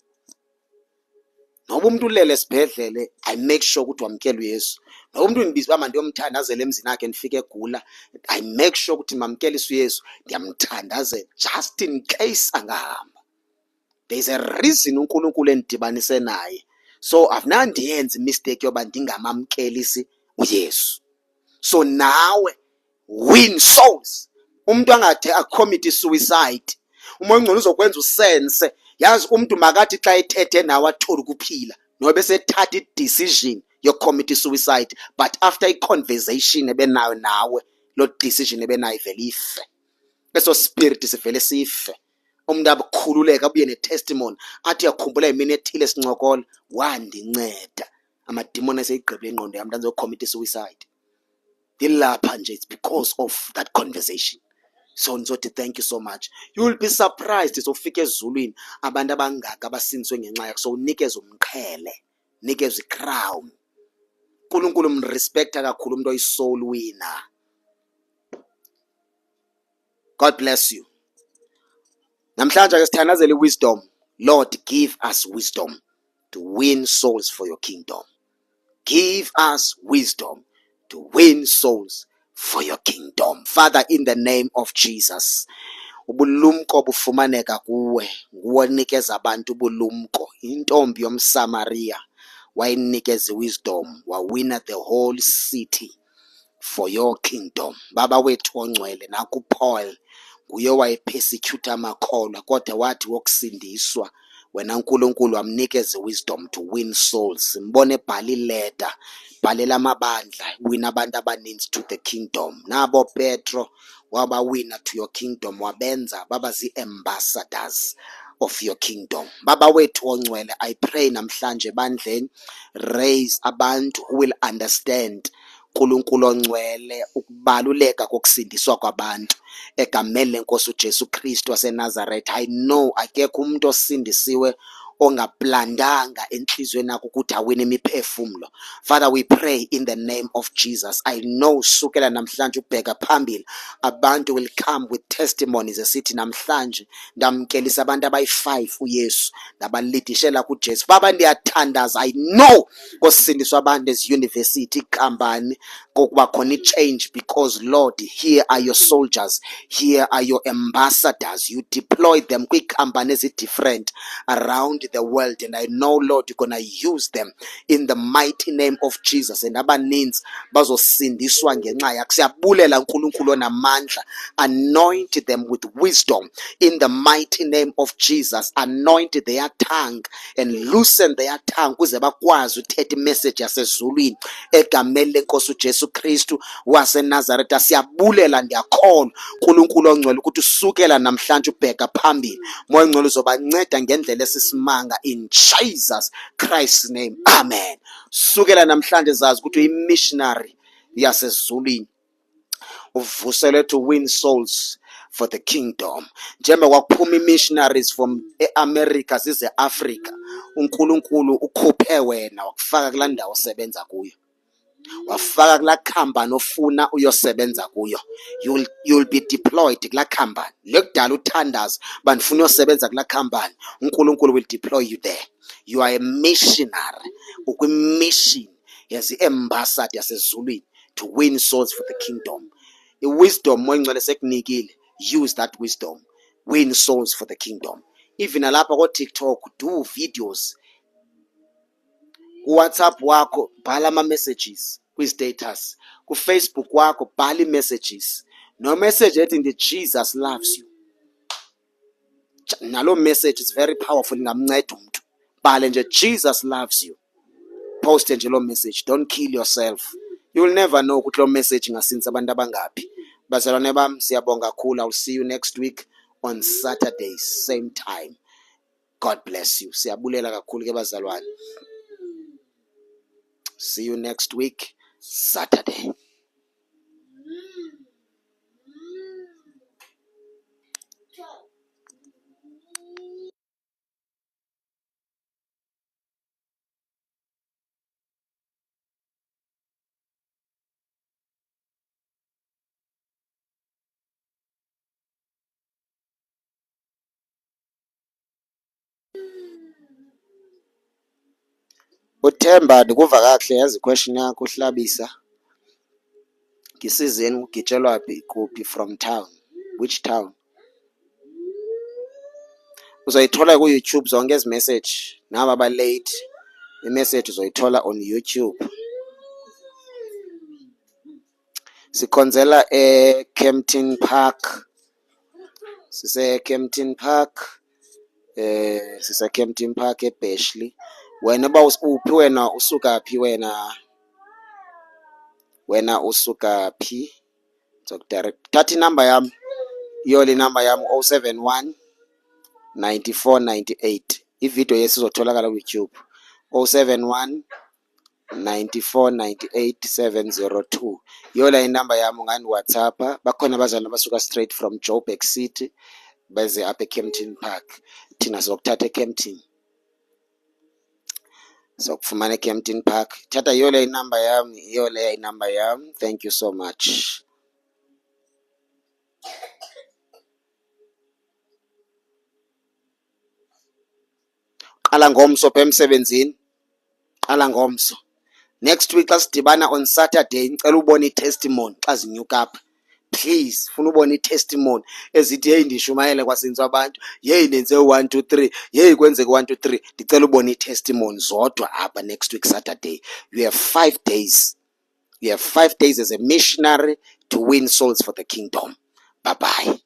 A: Noba umuntu ulele esibhedlele, I make sure ukuthi wamkele uYesu. Noba umuntu undibiza uba mandiyomthandazela emzini akhe ndifike egula, I make sure ukuthi mamkelisa uYesu, ndiyamthandazela just in case angahamba. There is a reason uNkulunkulu endidibanise naye. So afunandiyenze imistake yoba ndingamamkelisi uYesu. So nawe win souls. Umuntu angathe acommit suicide, umoya ongcwele uzokwenza usense. Yazi umuntu makathi xa ethethe nawe athole ukuphila, nobe sethatha i-decision yokucommit suicide, but after i-conversation ebenayo nawe, lo decision ebenayo ivele ife. Eso spirit sivele sife. Umuntu abukhululeka abuye ne-testimony athi yakhumbula imini ethile sincokola, wandinceda amadimoni aseyigqibile ingqondo yami ndandizocommit suicide. Dilapha nje, it's because of that conversation. So ndizothi thank you so much. You will be surprised sofika ezulwini abantu abangaka abasindiswe ngenxa yakho. So unikeze umqhele, unikeze i-crown. uNkulunkulu mrespecta kakhulu umuntu oyi-soul winner. God bless you. Namhlanje ake sithandazele wisdom. Lord, give us wisdom to win souls for your kingdom. Give us wisdom to win souls for your kingdom. Father, in the name of Jesus, ubulumko bufumaneka kuwe, nguwonikeza abantu ubulumko. Intombi yomSamaria wayinikeza wisdom, wawina the whole city for your kingdom. Baba wethu ongcwele, naku Paul nguye wayepersecute amakholwa kodwa wathi wokusindiswa wena uNkulunkulu wamnikeza wisdom to win souls. Mbone ebhala ileta, bhalela amabandla, wina abantu abaninzi to the kingdom. Nabo Petro wabawina to your kingdom, wabenza baba zii-ambassadors of your kingdom. Baba wethu ongcwele, I pray namhlanje bandleni, raise abantu who will understand Nkulunkulu ongcwele, ukubaluleka kokusindiswa kwabantu egameni lenkosi uJesu Kristu waseNazaretha. I know akekho umuntu osindisiwe ongaplandanga enhlizweni yakho ukuthi awine imiphefumulo. Father, we pray in the name of Jesus. I know sukela namhlanje ubheka phambili abantu will come with testimonies esithi namhlanje ndamkelisa abantu abayi-5 uYesu ndabalidishela kuJesu. Baba, ndiyathandaza. I know kosindiswa abantu eziyunivesithi, ikhampani, kokuba khona i-change, because Lord, here are your soldiers, here are your ambassadors. You deploy them kwiikhampani ezi-different around the world, and I know, Lord, you're going to use them in the mighty name of Jesus. And abaninzi bazosindiswa ngenxa yakho. Siyabulela uNkulunkulu onamandla. Anoint them with wisdom in the mighty name of Jesus. Anoint their tongue and loosen their tongue ukuze bakwazi uthetha imessage yasezulwini egameni lenkosi uJesu Kristu waseNazaretha. Siyabulela, ndiyakholwa uNkulunkulu ongcwele ukuthi usukela namhlanje ubheka phambili. Moya ongcwele uzobanceda ngendlela esisimanga in Jesus Christ's name. Amen. Sukela namhlanje zazi ukuthi uyi-missionary yasezulwini, uvuselwe to win souls for the kingdom. Njengoba kwakuphuma i-missionaries from e-America zize Africa, uNkulunkulu ukhuphe wena wakufaka kulaa ndawo osebenza kuyo, wafaka kulaa khampani ofuna uyosebenza kuyo. You'll be deployed kulaa khampani. Lekudala uthandaza bandifuna uyosebenza kulaa khampani, uNkulunkulu will deploy you there. You are a missionary, ukwi-mission as i-ambassador yasezulwini to win souls for the kingdom. I-wisdom Moya Ongcwele sekunikile, use that wisdom, win souls for the kingdom. Even alapha ko-TikTok, do videos. WhatsApp wakho bhala ama-messages kwi-status. KuFacebook wakho bhala i-messages. No message ethi nje Jesus loves you. Nalo message is very powerful, ingamnceda umuntu. Bhala nje Jesus loves you. Post nje lo message. Don't kill yourself. You will never know ukuthi lo message ingasinza abantu abangaphi. Bazalwane bami, siyabonga kakhulu. I'll see you next week on Saturday, same time. God bless you. Siyabulela kakhulu ke bazalwane. See you next week, Saturday. uThemba, ndikuva kakuhle. Yazi question yakho uhlabisa, ngisizeni ugitshelwa kuphi from town, which town? Uzoyithola ku-YouTube zonke ezi message. Naba ba-late, i-message uzoyithola on YouTube. Sikhonzela eKempton Park. Sise-Kempton Park. Sise-Kempton Park eBashley. Wena ba uphi wena, usuka phi wena? Wena usuka phi? Direct. Thatha inamba yami. Iyo le namba yami 071 94 98. Ivideo yesizotholakala ku-YouTube. 071 94 98 702. Iyo la inamba yami, ungani WhatsApp. Bakhona abazali abasuka straight from Joburg City beze apha eKempton Park. Thina sizokuthatha eKempton. Sokufumana eKempton Park. Thatha iyo le inamba yami, iyo le inamba yami. Thank you so much. Qala ngomso pha emsebenzini. Qala ngomso. Next week xa sidibana on Saturday, ngicela ubone i-testimony xa zinyuka apha. Please, funa ubone i-testimony ezithi hey ndishumayele kwasinzwa abantu, hey nenze 1 2 3, hey kwenzeke 1 2 3. Ndicela ubone i-testimony zodwa apha next week Saturday. You have 5 days. You have 5 days as a missionary to win souls for the kingdom. Bye bye.